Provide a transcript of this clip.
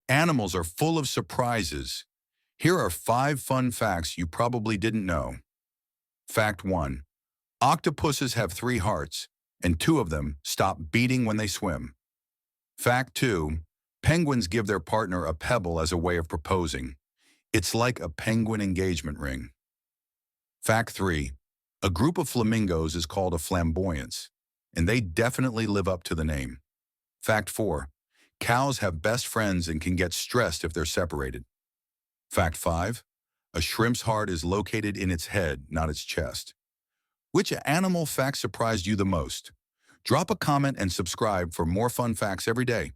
Animals are full of surprises. Here are 5 fun facts you probably didn't know. Fact 1. Octopuses have 3 hearts, and 2 of them stop beating when they swim. Fact 2. Penguins give their partner a pebble as a way of proposing. It's like a penguin engagement ring. Fact 3. A group of flamingos is called a flamboyance, and they definitely live up to the name. Fact 4. Cows have best friends and can get stressed if they're separated. Fact 5. A shrimp's heart is located in its head, not its chest. Which animal fact surprised you the most? Drop a comment and subscribe for more fun facts every day.